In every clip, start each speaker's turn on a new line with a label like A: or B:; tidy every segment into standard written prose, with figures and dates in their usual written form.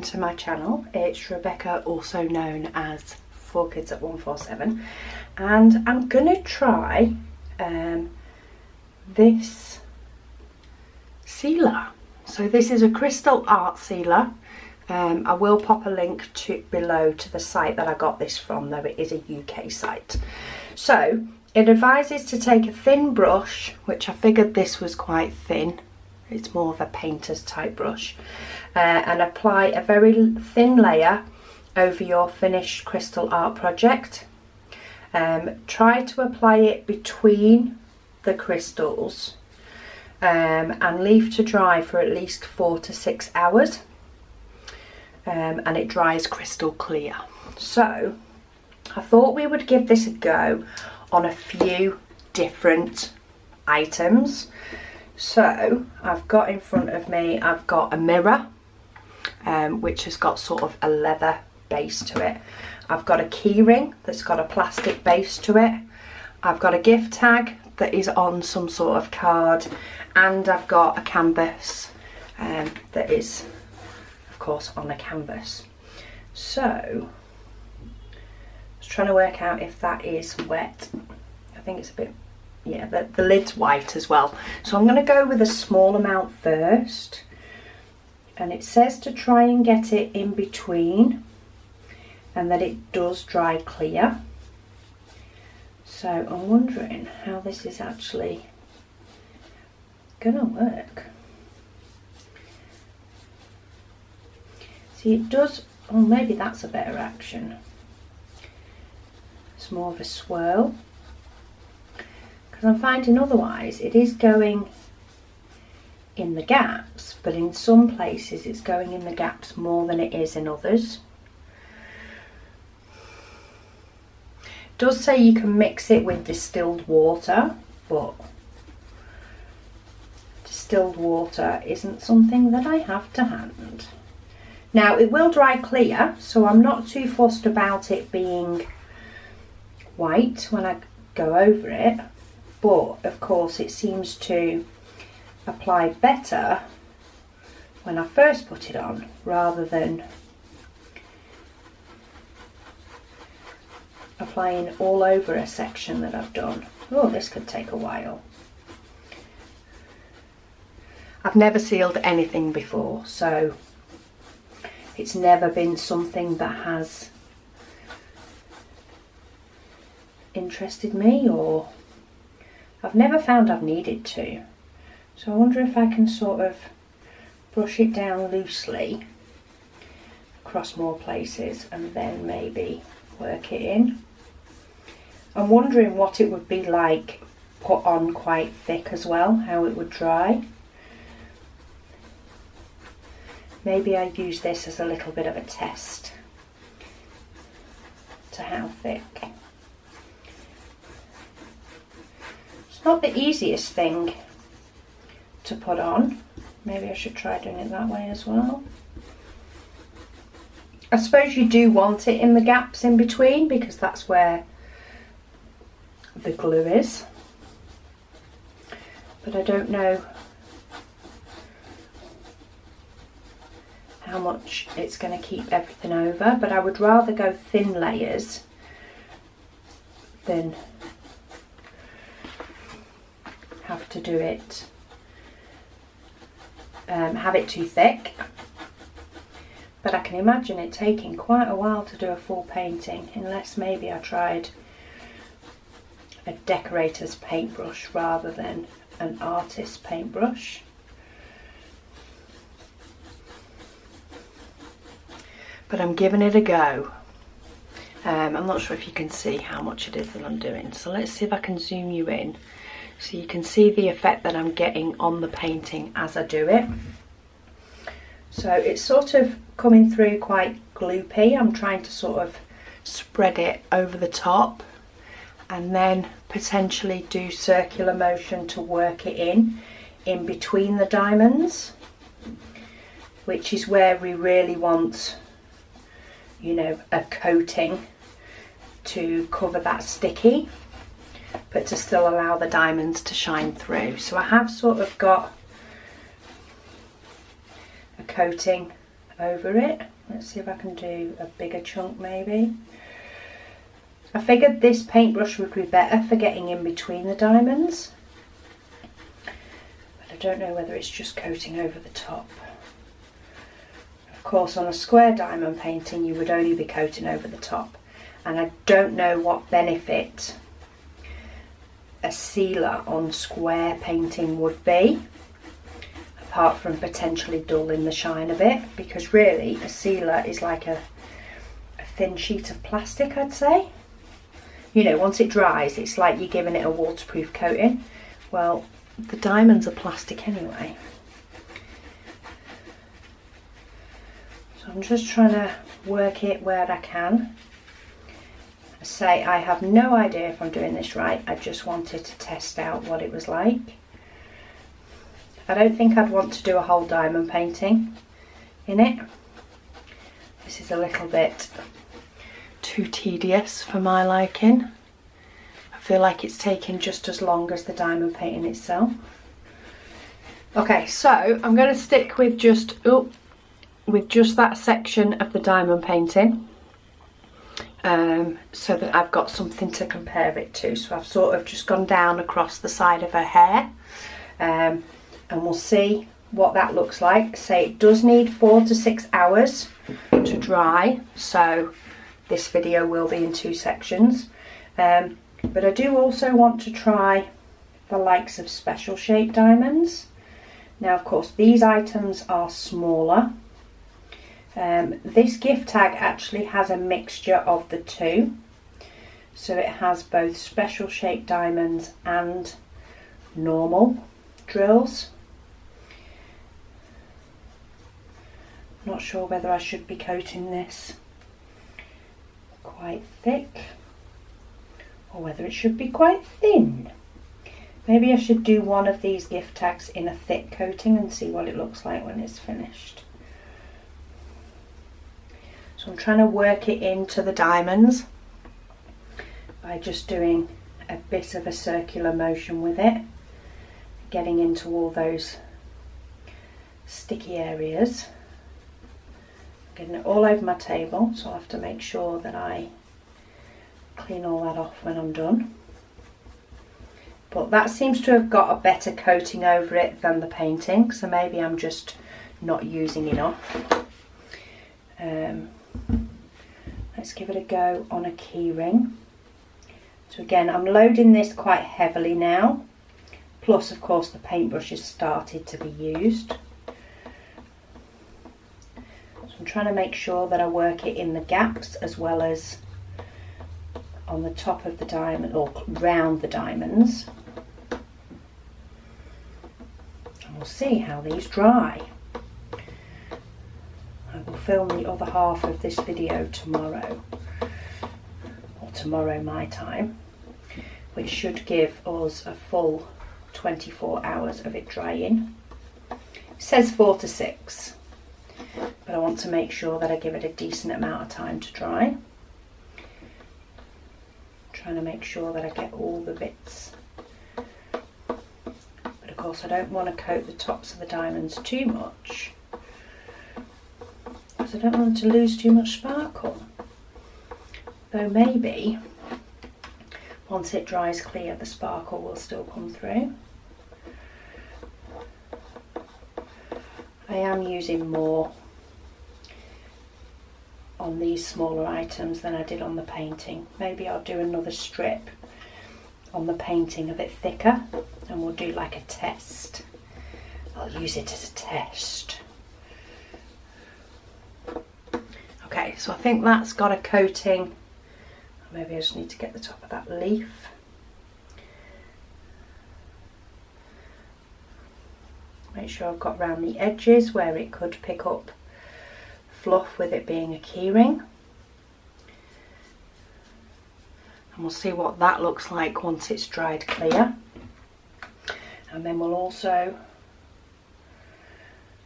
A: to my channel. It's Rebecca, also known as 4Kids at 147, and I'm gonna try this sealer. So this is a crystal art sealer. I will pop a link below to the site that I got this from, though it is a UK site. So it advises to take a thin brush, which I figured this was quite thin. It's more of a painter's type brush, and apply a very thin layer over your finished crystal art project. Try to apply it between the crystals and leave to dry for at least 4 to 6 hours, and it dries crystal clear. So I thought we would give this a go on a few different items. So I've got in front of me, I've got a mirror, which has got sort of a leather base to it. I've got a key ring that's got a plastic base to it. I've got a gift tag that is on some sort of card, and I've got a canvas that is of course on a canvas. So I was trying to work out if that is wet. I think it's a bit, yeah, the lid's white as well. So I'm going to go with a small amount first, and it says to try and get it in between and that it does dry clear. So I'm wondering how this is actually going to work. See, it does, oh, maybe that's a better action. It's more of a swirl. Because I'm finding otherwise it is going in the gaps, but in some places it's going in the gaps more than it is in others. It does say you can mix it with distilled water, but distilled water isn't something that I have to hand. Now it will dry clear, so I'm not too fussed about it being white when I go over it, but of course it seems to apply better when I first put it on rather than applying all over a section that I've done. Oh, this could take a while. I've never sealed anything before, so it's never been something that has interested me, or I've never found I've needed to. So I wonder if I can sort of brush it down loosely across more places and then maybe work it in. I'm wondering what it would be like put on quite thick as well, how it would dry. Maybe I use this as a little bit of a test to how thick. It's not the easiest thing to put on. Maybe I should try doing it that way as well. I suppose you do want it in the gaps in between because that's where the glue is. But I don't know how much it's going to keep everything over, but I would rather go thin layers than have to do it, have it too thick. But I can imagine it taking quite a while to do a full painting, unless maybe I tried a decorator's paintbrush rather than an artist's paintbrush. But I'm giving it a go. I'm not sure if you can see how much it is that I'm doing, so let's see if I can zoom you in so you can see the effect that I'm getting on the painting as I do it. So it's sort of coming through quite gloopy. I'm trying to sort of spread it over the top and then potentially do circular motion to work it in between the diamonds, which is where we really want, you know, a coating to cover that sticky, but to still allow the diamonds to shine through. So I have sort of got a coating over it. Let's see if I can do a bigger chunk maybe. I figured this paintbrush would be better for getting in between the diamonds, but I don't know whether it's just coating over the top. Of course, on a square diamond painting you would only be coating over the top, and I don't know what benefit a sealer on square painting would be, apart from potentially dulling the shine a bit, because really a sealer is like a thin sheet of plastic, I'd say. You know, once it dries, it's like you're giving it a waterproof coating. Well, the diamonds are plastic anyway. So I'm just trying to work it where I can. I say I have no idea if I'm doing this right. I just wanted to test out what it was like. I don't think I'd want to do a whole diamond painting in it. This is a little bit too tedious for my liking. I feel like it's taking just as long as the diamond painting itself. Okay, so I'm going to stick with just that section of the diamond painting, so that I've got something to compare it to. So I've sort of just gone down across the side of her hair, and we'll see what that looks like. Say it does need 4 to 6 hours to dry, so this video will be in 2 sections, but I do also want to try the likes of special shape diamonds. Now of course these items are smaller. This gift tag actually has a mixture of the two, so it has both special shape diamonds and normal drills. Not sure whether I should be coating this quite thick or whether it should be quite thin. Maybe I should do one of these gift tags in a thick coating and see what it looks like when it's finished. So I'm trying to work it into the diamonds by just doing a bit of a circular motion with it, getting into all those sticky areas. Getting it all over my table, so I'll have to make sure that I clean all that off when I'm done. But that seems to have got a better coating over it than the painting, so maybe I'm just not using enough. Let's give it a go on a key ring. So again, I'm loading this quite heavily now, plus of course the paintbrush has started to be used. I'm trying to make sure that I work it in the gaps as well as on the top of the diamond, or round the diamonds. And we'll see how these dry. I will film the other half of this video tomorrow, or tomorrow my time, which should give us a full 24 hours of it drying. It says 4 to 6. But I want to make sure that I give it a decent amount of time to dry. Trying to make sure that I get all the bits. But of course I don't want to coat the tops of the diamonds too much, because I don't want to lose too much sparkle. Though maybe once it dries clear the sparkle will still come through. I am using more on these smaller items than I did on the painting. Maybe I'll do another strip on the painting a bit thicker, and we'll do like a test. I'll use it as a test. Okay, so I think that's got a coating. Maybe I just need to get the top of that leaf. Make sure I've got round the edges where it could pick up fluff with it being a keyring. And we'll see what that looks like once it's dried clear. And then we'll also,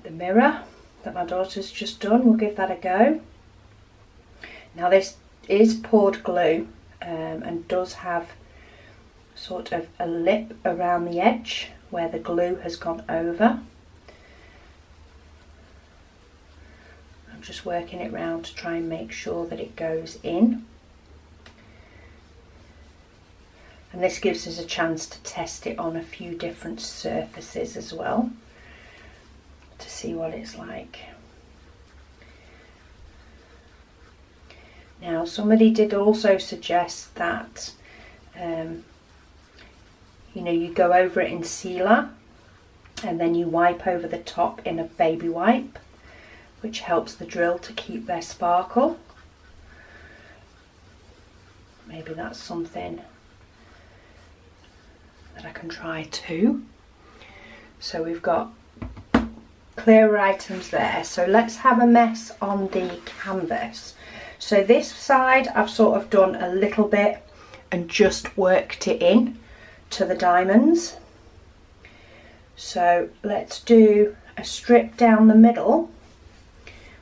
A: the mirror that my daughter's just done, we'll give that a go. Now this is poured glue, and does have sort of a lip around the edge where the glue has gone over. I'm just working it round to try and make sure that it goes in. And this gives us a chance to test it on a few different surfaces as well, to see what it's like. Now, somebody did also suggest that you know, you go over it in sealer and then you wipe over the top in a baby wipe, which helps the drill to keep their sparkle. Maybe that's something that I can try too. So we've got clearer items there. So let's have a mess on the canvas. So this side I've sort of done a little bit and just worked it in to the diamonds. So let's do a strip down the middle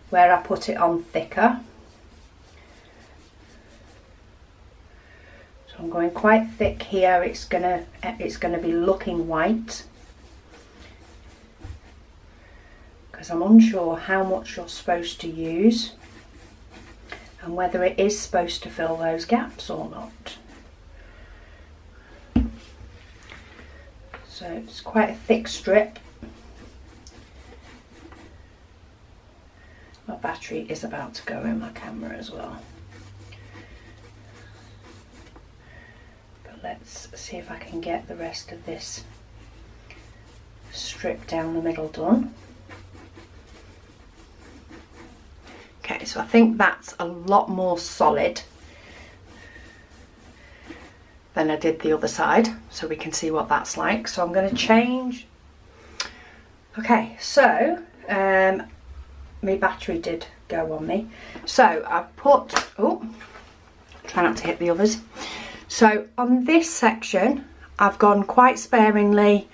A: where I put it on thicker. So I'm going quite thick here. It's gonna be looking white, because I'm unsure how much you're supposed to use and whether it is supposed to fill those gaps or not. So it's quite a thick strip. My battery is about to go in my camera as well. But let's see if I can get the rest of this strip down the middle done. Okay, so I think that's a lot more solid than I did the other side, so we can see what that's like. So I'm going to change. Okay, so my battery did go on me, so I've put, oh, try not to hit the others. So on this section I've gone quite sparingly,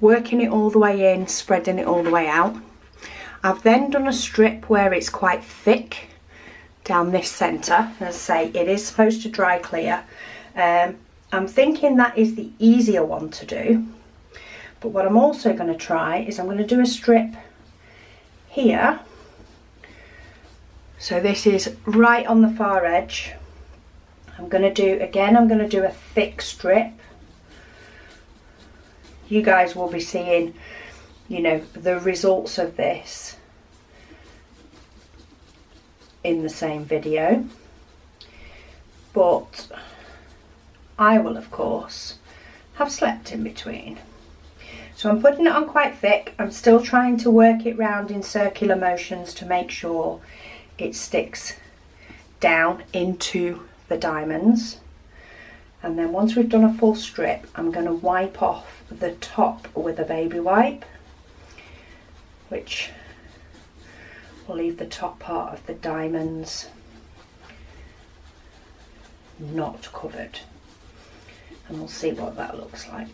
A: working it all the way in, spreading it all the way out. I've then done a strip where it's quite thick down this centre. As I say, it is supposed to dry clear. I'm thinking that is the easier one to do, but what I'm also going to try is I'm going to do a strip here. So this is right on the far edge. I'm going to do a thick strip. You guys will be seeing, you know, the results of this in the same video, but I will of course have slept in between. So I'm putting it on quite thick. I'm still trying to work it round in circular motions to make sure it sticks down into the diamonds. And then once we've done a full strip, I'm going to wipe off the top with a baby wipe, which will leave the top part of the diamonds not covered. And we'll see what that looks like.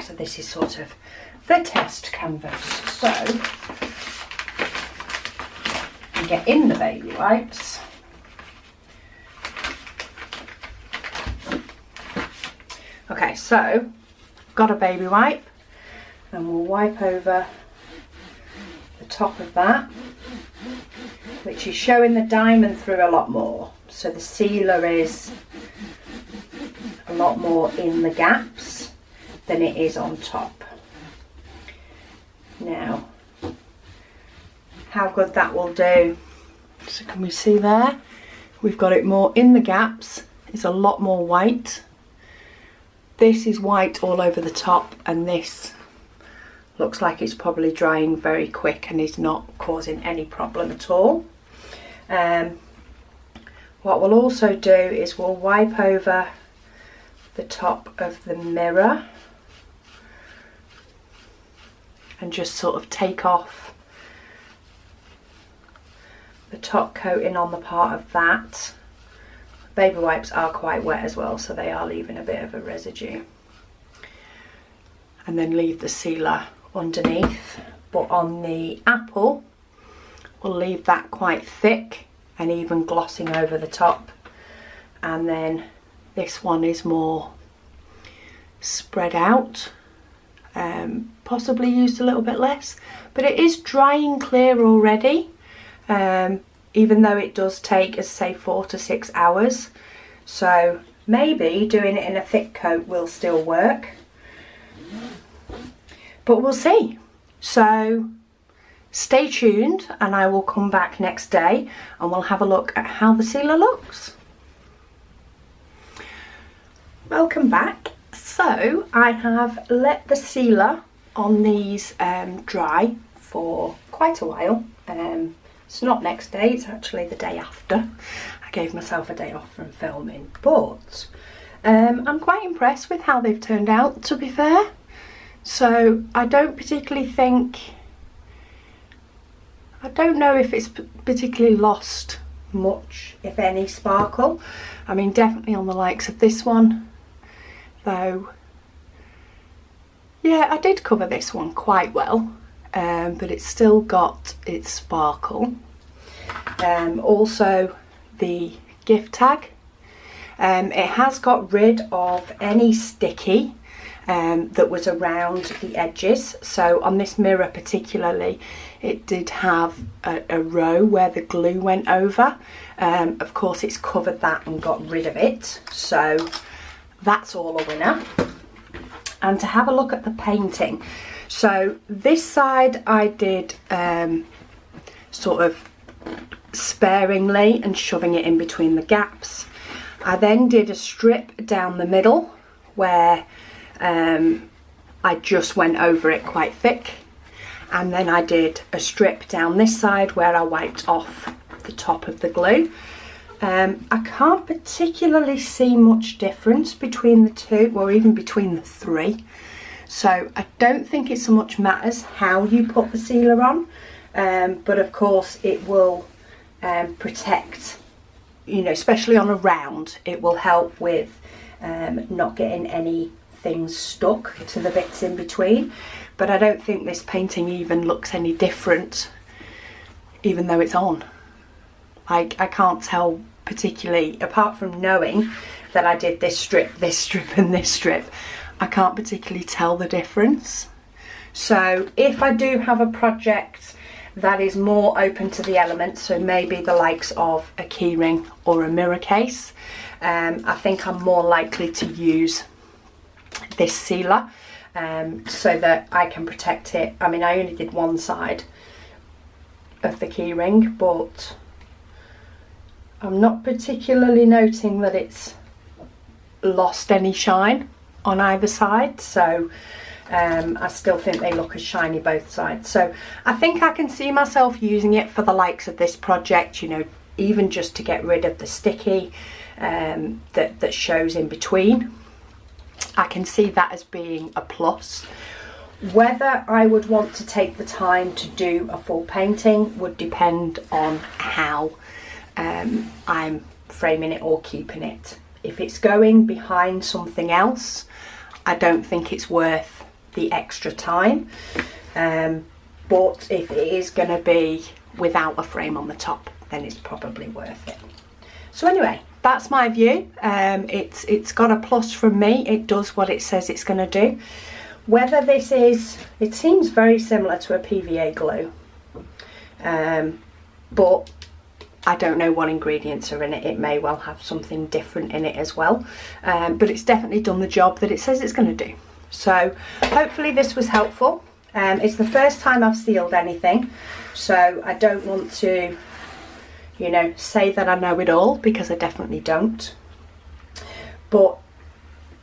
A: So this is sort of the test canvas. So we get in the baby wipes. Okay, so got a baby wipe, and we'll wipe over the top of that, which is showing the diamond through a lot more. So the sealer is a lot more in the gaps than it is on top. Now, how good that will do. So can we see there? We've got it more in the gaps. It's a lot more white. This is white all over the top, and this looks like it's probably drying very quick and is not causing any problem at all. What we'll also do is we'll wipe over the top of the mirror and just sort of take off the top coating on the part of that. Baby wipes are quite wet as well, so they are leaving a bit of a residue. And then leave the sealer underneath, but on the apple we'll leave that quite thick and even glossing over the top, and then this one is more spread out possibly used a little bit less, but it is drying clear already, even though it does take, as say, 4 to 6 hours. So maybe doing it in a thick coat will still work, but we'll see. So stay tuned, and I will come back next day and we'll have a look at how the sealer looks. Welcome back. So I have let the sealer on these dry for quite a while. It's not next day, it's actually the day after. I gave myself a day off from filming, but I'm quite impressed with how they've turned out, to be fair. So I don't particularly think, I don't know if it's particularly lost much, if any, sparkle. I mean, definitely on the likes of this one, though. Yeah, I did cover this one quite well, but it's still got its sparkle. Also the gift tag, it has got rid of any sticky that was around the edges. So on this mirror particularly, it did have a row where the glue went over. Of course, it's covered that and got rid of it, so that's all a winner. And to have a look at the painting, so this side I did sort of sparingly and shoving it in between the gaps. I then did a strip down the middle where I just went over it quite thick, and then I did a strip down this side where I wiped off the top of the glue. I can't particularly see much difference between the two, or even between the three, so I don't think it so much matters how you put the sealer on, but of course it will protect, you know, especially on a round, it will help with not getting any things stuck to the bits in between. But I don't think this painting even looks any different even though it's on. I can't tell particularly, apart from knowing that I did this strip and this strip, I can't particularly tell the difference. So if I do have a project that is more open to the elements, so maybe the likes of a keyring or a mirror case, I think I'm more likely to use this sealer so that I can protect it. I mean, I only did one side of the keyring, but I'm not particularly noting that it's lost any shine on either side, so I still think they look as shiny both sides. So I think I can see myself using it for the likes of this project, you know, even just to get rid of the sticky that shows in between. I can see that as being a plus. Whether I would want to take the time to do a full painting would depend on how I'm framing it or keeping it. If it's going behind something else, I don't think it's worth the extra time, but if it is going to be without a frame on the top, then it's probably worth it. So anyway, that's my view. It's got a plus from me. It does what it says it's going to do. Whether this is, it seems very similar to a PVA glue, but I don't know what ingredients are in it. It may well have something different in it as well, but it's definitely done the job that it says it's going to do. So hopefully this was helpful. It's the first time I've sealed anything, so I don't want to, you know, say that I know it all, because I definitely don't. But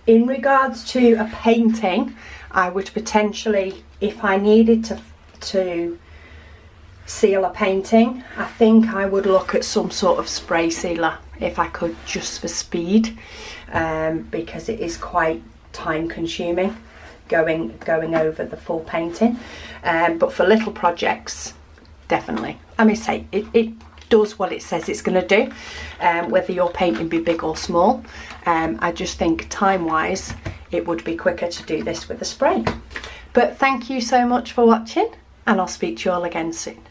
A: in regards to a painting, I would potentially, if I needed to seal a painting, I think I would look at some sort of spray sealer if I could, just for speed, because it is quite time consuming going over the full painting, but for little projects, definitely. I may say it does what it says it's going to do, whether your painting be big or small. I just think time wise it would be quicker to do this with a spray. But thank you so much for watching, and I'll speak to you all again soon.